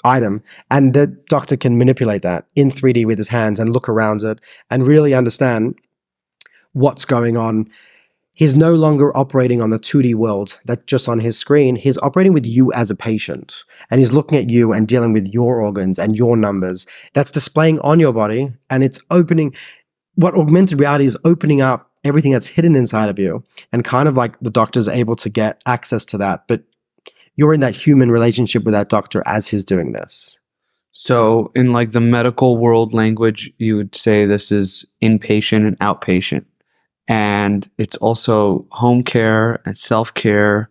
item, and the doctor can manipulate that in 3D with his hands and look around it and really understand what's going on. He's no longer operating on the 2D world that's just on his screen. He's operating with you as a patient, and he's looking at you and dealing with your organs and your numbers that's displaying on your body. And it's opening, what augmented reality is opening up everything that's hidden inside of you, and kind of like the doctor's able to get access to that, but you're in that human relationship with that doctor as he's doing this. So in like the medical world language, you would say this is inpatient and outpatient. And it's also home care and self-care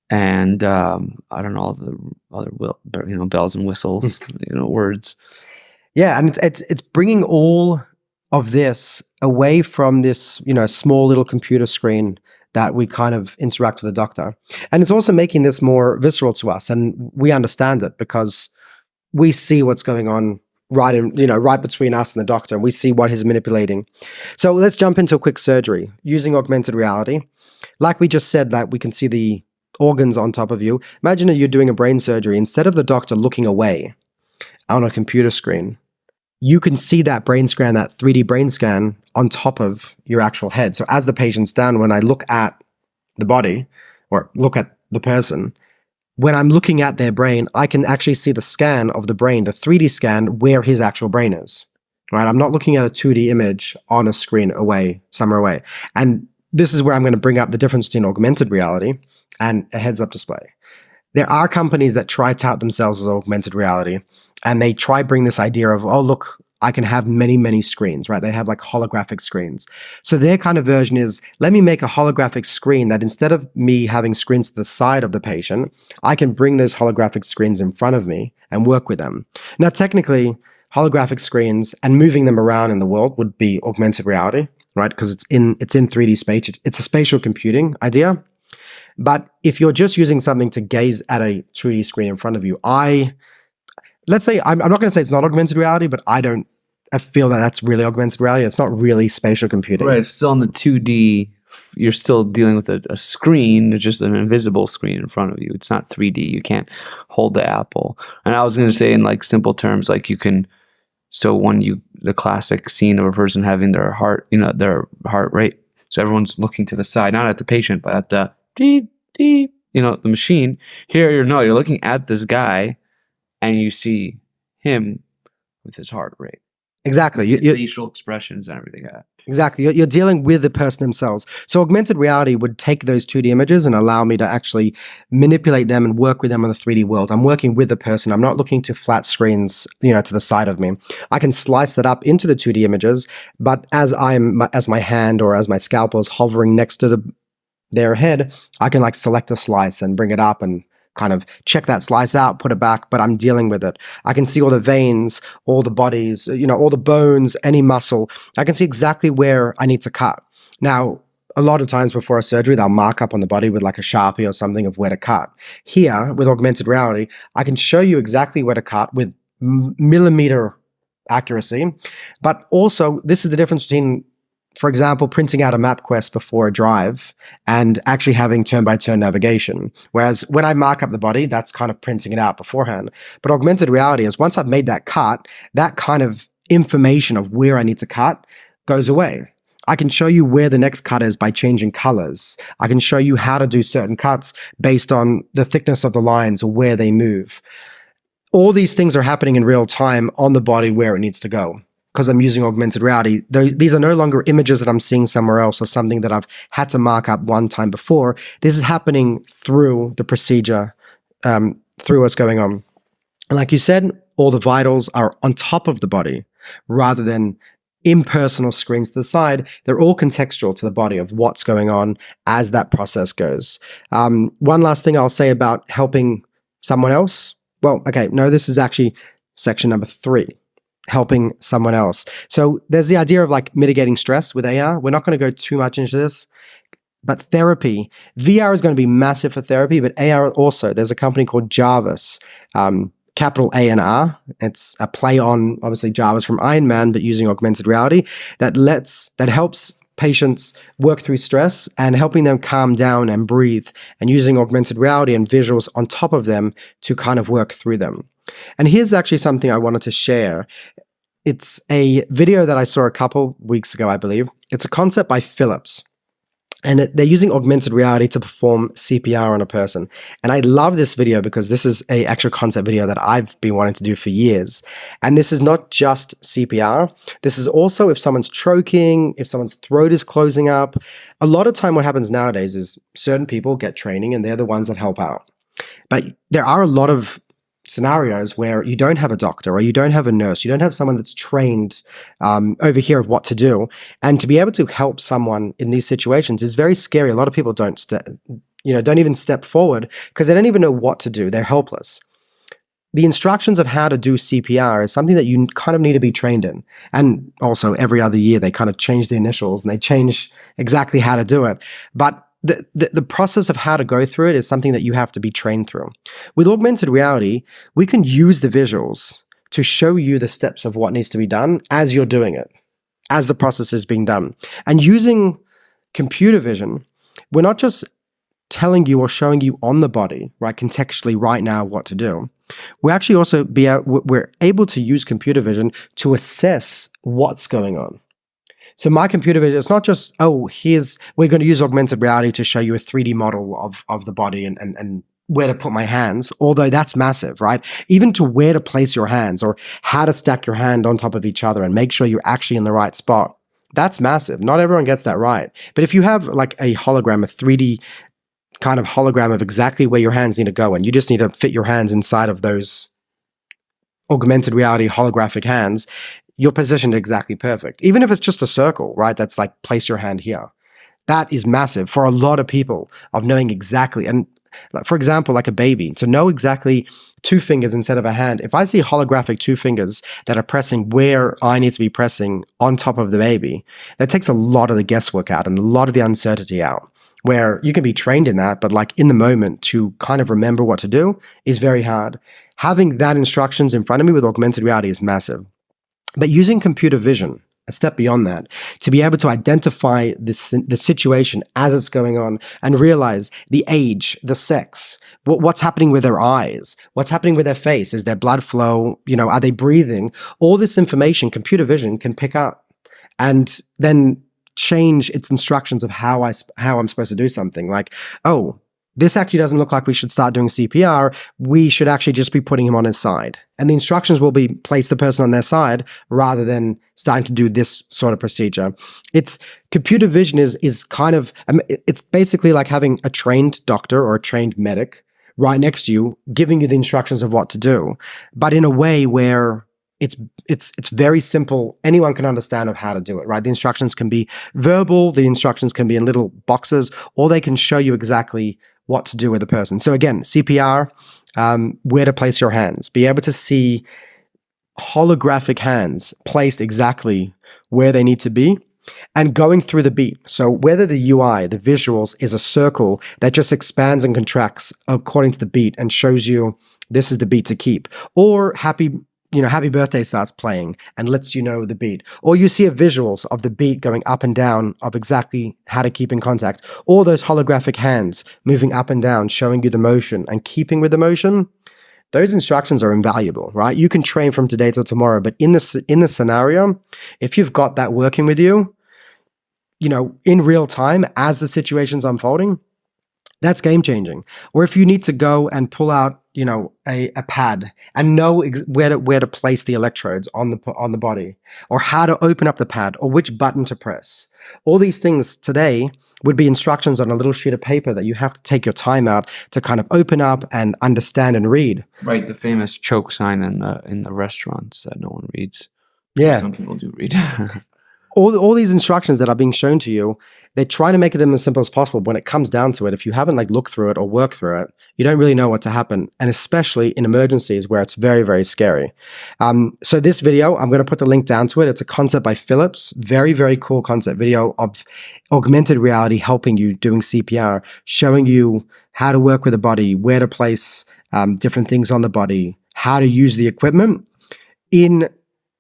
and I don't know, all the other bells and whistles, words. Yeah, and it's bringing all of this away from this, small little computer screen that we kind of interact with the doctor. And it's also making this more visceral to us, and we understand it because we see what's going on right between us and the doctor, and we see what he's manipulating. So let's jump into a quick surgery using augmented reality. Like we just said, that we can see the organs on top of you. Imagine that you're doing a brain surgery. Instead of the doctor looking away on a computer screen, you can see that brain scan, that 3D brain scan on top of your actual head. So as the patient's down, when I look at the body or look at the person, when I'm looking at their brain, I can actually see the scan of the brain, the 3D scan, where his actual brain is, right? I'm not looking at a 2D image on a screen somewhere away. And this is where I'm going to bring up the difference between augmented reality and a heads-up display. There are companies that try to tout themselves as augmented reality, and they try bring this idea of, oh, look, I can have many, many screens, right? They have like holographic screens. So their kind of version is, let me make a holographic screen that instead of me having screens to the side of the patient, I can bring those holographic screens in front of me and work with them. Now, technically, holographic screens and moving them around in the world would be augmented reality, right? Because it's in 3D space. It's a spatial computing idea. But if you're just using something to gaze at a 2D screen in front of you, let's say, I'm not going to say it's not augmented reality, but I feel that that's really augmented reality. It's not really spatial computing. Right. It's still on the 2D. You're still dealing with a screen, just an invisible screen in front of you. It's not 3D. You can't hold the apple. And I was going to say in like simple terms, like you can, so the classic scene of a person having their heart rate. So everyone's looking to the side, not at the patient, but at the the machine. Here, you're looking at this guy and you see him with his heart rate. Exactly. Facial expressions and everything like that. Exactly. You're dealing with the person themselves. So augmented reality would take those 2D images and allow me to actually manipulate them and work with them in the 3D world. I'm working with the person. I'm not looking to flat screens, to the side of me. I can slice that up into the 2D images, but as my hand or as my scalpel is hovering next to their head, I can like select a slice and bring it up and kind of check that slice out, put it back, but I'm dealing with it. I can see all the veins, all the bodies, all the bones, any muscle. I can see exactly where I need to cut. Now, a lot of times before a surgery, they'll mark up on the body with like a Sharpie or something of where to cut. Here, with augmented reality, I can show you exactly where to cut with millimeter accuracy. But also, this is the difference between, for example, printing out a MapQuest before a drive and actually having turn-by-turn navigation. Whereas when I mark up the body, that's kind of printing it out beforehand. But augmented reality is once I've made that cut, that kind of information of where I need to cut goes away. I can show you where the next cut is by changing colors. I can show you how to do certain cuts based on the thickness of the lines or where they move. All these things are happening in real time on the body where it needs to go. Because I'm using augmented reality, these are no longer images that I'm seeing somewhere else or something that I've had to mark up one time before. This is happening through the procedure, through what's going on. And like you said, all the vitals are on top of the body rather than impersonal screens to the side. They're all contextual to the body of what's going on as that process goes. One last thing I'll say about helping someone else. Well, okay, no, this is actually section number 3. Helping someone else. So there's the idea of like mitigating stress with AR. We're not going to go too much into this, but therapy. VR is going to be massive for therapy, but AR also. There's a company called Jarvis, capital A and R. It's a play on obviously Jarvis from Iron Man, but using augmented reality that helps patients work through stress and helping them calm down and breathe, and using augmented reality and visuals on top of them to kind of work through them. And here's actually something I wanted to share. It's a video that I saw a couple weeks ago, I believe. It's a concept by Philips. And they're using augmented reality to perform CPR on a person. And I love this video because this is an actual concept video that I've been wanting to do for years. And this is not just CPR. This is also if someone's choking, if someone's throat is closing up. A lot of time what happens nowadays is certain people get training and they're the ones that help out. But there are a lot of scenarios where you don't have a doctor or you don't have a nurse, you don't have someone that's trained over here of what to do. And to be able to help someone in these situations is very scary. A lot of people don't even step forward because they don't even know what to do. They're helpless. The instructions of how to do CPR is something that you kind of need to be trained in. And also every other year they kind of change the initials and they change exactly how to do it. But the process of how to go through it is something that you have to be trained through. With augmented reality, we can use the visuals to show you the steps of what needs to be done as you're doing it, as the process is being done. And using computer vision, we're not just telling you or showing you on the body, right, contextually right now what to do. We actually also we're able to use computer vision to assess what's going on. So my computer vision, it's not just, we're going to use augmented reality to show you a 3D model of the body and where to put my hands, although that's massive, right? Even to where to place your hands or how to stack your hand on top of each other and make sure you're actually in the right spot. That's massive. Not everyone gets that right. But if you have like a hologram, a 3D kind of hologram of exactly where your hands need to go, and you just need to fit your hands inside of those augmented reality holographic hands, you're positioned exactly perfect. Even if it's just a circle, right? That's like, place your hand here. That is massive for a lot of people of knowing exactly. And for example, like a baby, to know exactly 2 fingers instead of a hand. If I see holographic 2 fingers that are pressing where I need to be pressing on top of the baby, that takes a lot of the guesswork out and a lot of the uncertainty out, where you can be trained in that, but like in the moment to kind of remember what to do is very hard. Having that instructions in front of me with augmented reality is massive. But using computer vision, a step beyond that, to be able to identify the situation as it's going on and realize the age, the sex, what's happening with their eyes, what's happening with their face, is their blood flow, are they breathing? All this information, computer vision can pick up and then change its instructions of how I'm supposed to do something. Like, this actually doesn't look like we should start doing CPR. We should actually just be putting him on his side. And the instructions will be place the person on their side rather than starting to do this sort of procedure. It's computer vision is kind of, it's basically like having a trained doctor or a trained medic right next to you, giving you the instructions of what to do, but in a way where it's very simple. Anyone can understand of how to do it, right? The instructions can be verbal, the instructions can be in little boxes, or they can show you exactly what to do with the person. So again, CPR, where to place your hands, be able to see holographic hands placed exactly where they need to be, and going through the beat. So whether the UI, the visuals, is a circle that just expands and contracts according to the beat and shows you this is the beat to keep, or happy birthday starts playing and lets you know the beat, or you see a visuals of the beat going up and down of exactly how to keep in contact, or those holographic hands moving up and down, showing you the motion and keeping with the motion. Those instructions are invaluable, right? You can train from today till tomorrow, but in this scenario, if you've got that working with you, in real time as the situation's unfolding, that's game changing. Or if you need to go and pull out, a pad and know where to place the electrodes on the body, or how to open up the pad, or which button to press. All these things today would be instructions on a little sheet of paper that you have to take your time out to kind of open up and understand and read. Right, the famous choke sign in the restaurants that no one reads. Yeah, some people do read. all these instructions that are being shown to you, they try to make them as simple as possible. When it comes down to it, if you haven't looked through it or worked through it, you don't really know what to happen. And especially in emergencies where it's very, very scary. So this video, I'm going to put the link down to it. It's a concept by Phillips. Very, very cool concept video of augmented reality helping you doing CPR, showing you how to work with the body, where to place different things on the body, how to use the equipment in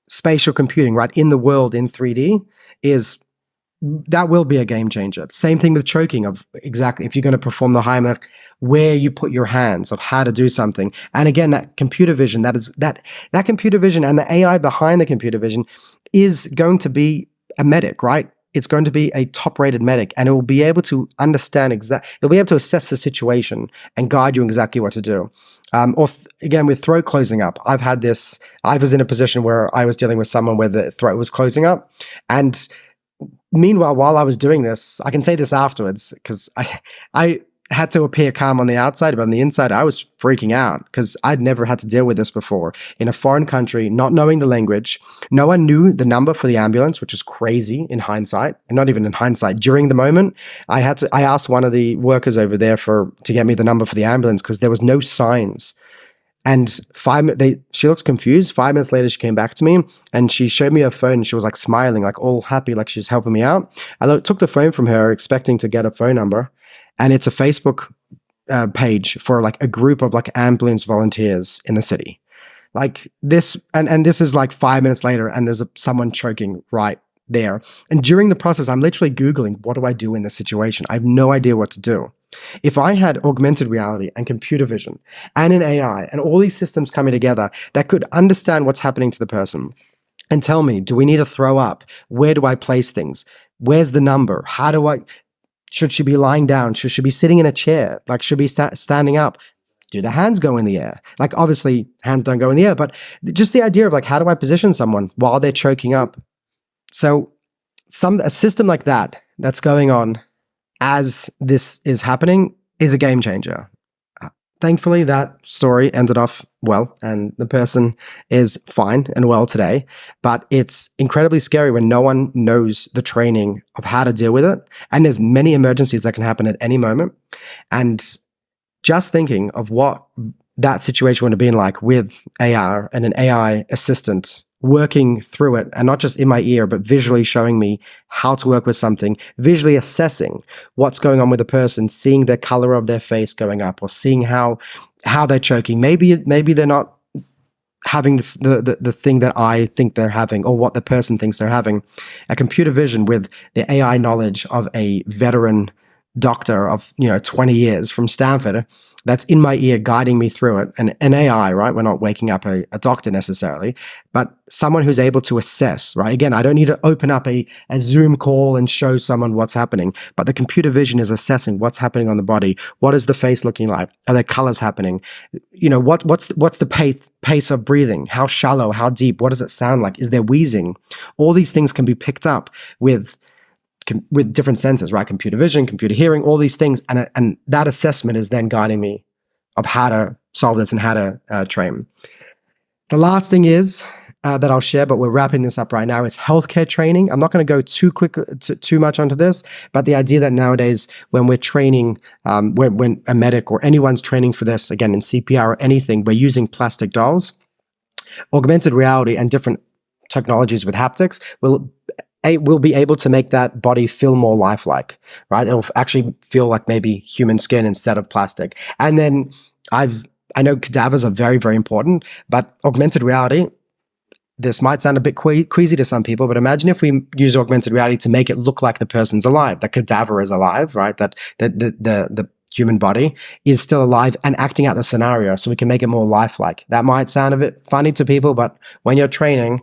spatial computing, right, in the world in 3D, that will be a game changer. Same thing with choking, of exactly if you're going to perform the Heimlich, where you put your hands, of how to do something. And again, that computer vision, that computer vision and the AI behind the computer vision is going to be a medic, right? It's going to be a top-rated medic, and it will be able to understand it'll be able to assess the situation and guide you exactly what to do. Again, with throat closing up, I was in a position where I was dealing with someone where the throat was closing up, and meanwhile, while I was doing this, I can say this afterwards because I had to appear calm on the outside, but on the inside, I was freaking out because I'd never had to deal with this before in a foreign country, not knowing the language. No one knew the number for the ambulance, which is crazy in hindsight, and not even in hindsight. During the moment, I asked one of the workers over there to get me the number for the ambulance because there was no signs. And she looked confused. 5 minutes later, she came back to me and she showed me her phone. And she was smiling, all happy, like she's helping me out. I took the phone from her, expecting to get a phone number. And it's a Facebook page for a group of ambulance volunteers in the city. This, and this is 5 minutes later, and there's someone choking right there. And during the process, I'm literally Googling, what do I do in this situation? I have no idea what to do. If I had augmented reality and computer vision and an AI and all these systems coming together that could understand what's happening to the person and tell me, do we need to throw up? Where do I place things? Where's the number? Should she be lying down? Should she be sitting in a chair? Should be standing up? Do the hands go in the air? Obviously, hands don't go in the air, but just the idea of how do I position someone while they're choking up? So a system like that's going on as this is happening is a game changer. Thankfully, that story ended off well, and the person is fine and well today. But it's incredibly scary when no one knows the training of how to deal with it. And there's many emergencies that can happen at any moment. And just thinking of what that situation would have been like with AR and an AI assistant working through it, and not just in my ear, but visually showing me how to work with something, visually assessing what's going on with the person, seeing the color of their face going up, or seeing how they're choking. Maybe they're not having the thing that I think they're having, or what the person thinks they're having. A computer vision with the AI knowledge of a veteran doctor of 20 years from Stanford that's in my ear guiding me through it. And an AI, right? We're not waking up a doctor necessarily, but someone who's able to assess, right? Again, I don't need to open up a Zoom call and show someone what's happening, but the computer vision is assessing what's happening on the body. What is the face looking like? Are there colors happening? What's the pace of breathing? How shallow? How deep? What does it sound like? Is there wheezing? All these things can be picked up with different senses, right? Computer vision, computer hearing, all these things. And that assessment is then guiding me of how to solve this and how to train. The last thing is, that I'll share, but we're wrapping this up right now, is healthcare training. I'm not going to go too much onto this, but the idea that nowadays when we're training, when a medic or anyone's training for this, again in CPR or anything, we're using plastic dolls. Augmented reality and different technologies with haptics will be able to make that body feel more lifelike, right? It'll actually feel like maybe human skin instead of plastic. And then I know cadavers are very, very important, but augmented reality, this might sound a bit queasy to some people, but imagine if we use augmented reality to make it look like the person's alive, the cadaver is alive, right? That the human body is still alive and acting out the scenario, so we can make it more lifelike. That might sound a bit funny to people, but when you're training,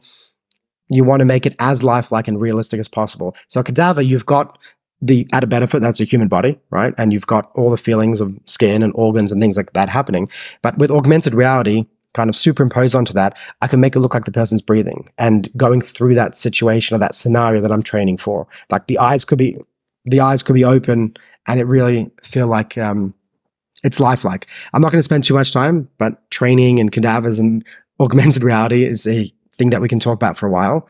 you want to make it as lifelike and realistic as possible. So a cadaver, you've got the added benefit, that's a human body, right? And you've got all the feelings of skin and organs and things like that happening. But with augmented reality, kind of superimposed onto that, I can make it look like the person's breathing and going through that situation or that scenario that I'm training for. Like the eyes could be open and it really feel like it's lifelike. I'm not going to spend too much time, but training and cadavers and augmented reality is a thing that we can talk about for a while.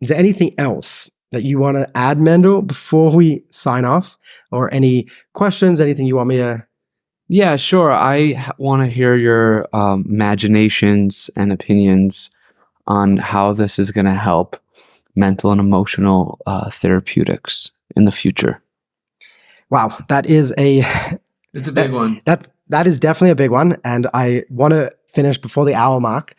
Is there anything else that you want to add, Mendel, before we sign off? Or any questions, anything you want me to... Yeah, sure. I want to hear your imaginations and opinions on how this is going to help mental and emotional therapeutics in the future. Wow, that is it's a big one. That is definitely a big one, and I want to finish before the hour mark.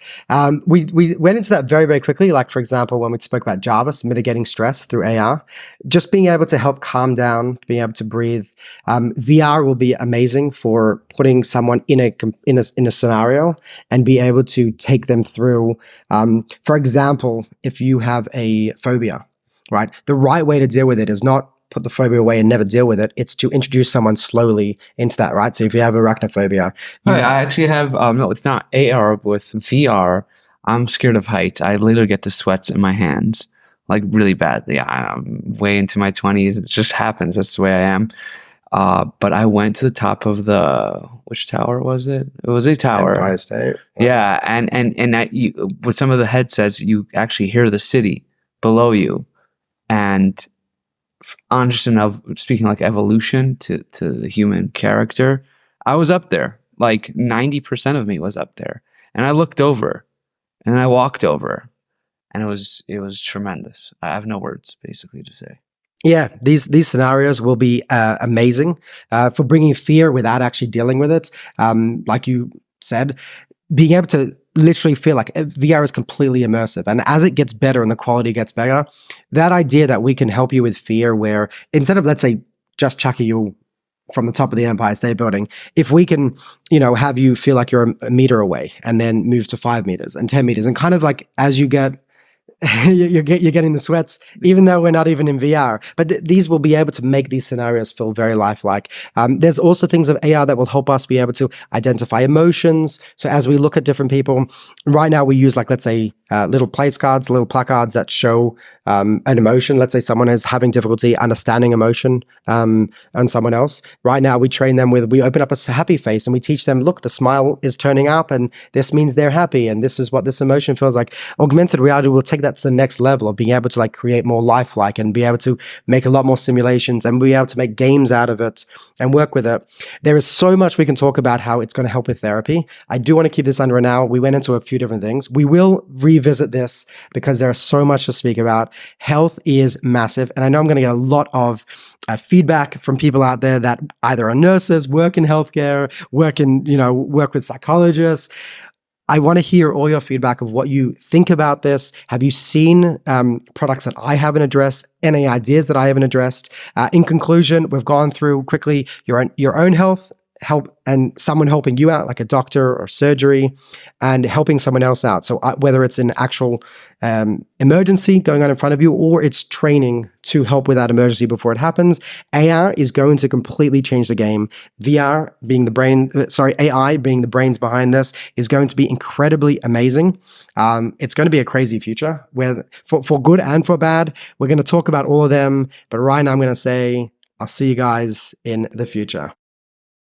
We went into that very, very quickly. Like, for example, when we spoke about Jarvis, mitigating stress through AR, just being able to help calm down, being able to breathe. VR will be amazing for putting someone in a scenario and be able to take them through. For example, if you have a phobia, right? The right way to deal with it is not put the phobia away and never deal with it. It's to introduce someone slowly into that, right? So if you have arachnophobia... I actually have, no, it's not AR, but with VR, I'm scared of heights. I literally get the sweats in my hands, like really badly. I'm way into my 20s. It just happens. That's the way I am. But I went to the top of which tower was it? It was a tower. Empire State. Yeah, and with some of the headsets, you actually hear the city below you. And speaking like evolution to the human character, I was up there. Like 90% of me was up there, and I looked over, and I walked over, and it was tremendous. I have no words basically to say. Yeah, these scenarios will be amazing for bringing fear without actually dealing with it. Like you said, being able to literally feel like VR is completely immersive. And as it gets better and the quality gets better, that idea that we can help you with fear, where instead of, let's say, just chucking you from the top of the Empire State Building, if we can, have you feel like you're a meter away and then move to 5 meters and 10 meters, and kind of like as you get you're getting the sweats, even though we're not even in VR. But these will be able to make these scenarios feel very lifelike. There's also things of AR that will help us be able to identify emotions. So as we look at different people, right now we use, like, let's say, little place cards, little placards that show an emotion. Let's say someone is having difficulty understanding emotion on someone else. Right now we train them we open up a happy face and we teach them, look, the smile is turning up and this means they're happy and this is what this emotion feels like. Augmented reality will take that to the next level of being able to create more lifelike and be able to make a lot more simulations and be able to make games out of it and work with it. There is so much we can talk about how it's going to help with therapy. I do want to keep this under an hour. We went into a few different things. We will revisit this because there's so much to speak about. Health is massive, and I know I'm going to get a lot of feedback from people out there that either are nurses, work in healthcare, work with psychologists. I want to hear all your feedback of what you think about this. Have you seen products that I haven't addressed? Any ideas that I haven't addressed? In conclusion, we've gone through quickly your own health, help, and someone helping you out, like a doctor or surgery, and helping someone else out. So whether it's an actual emergency going on in front of you, or it's training to help with that emergency before it happens, AR is going to completely change the game. AI being the brains behind this is going to be incredibly amazing. It's going to be a crazy future where for good and for bad. We're going to talk about all of them, but right now I'm going to say I'll see you guys in the future.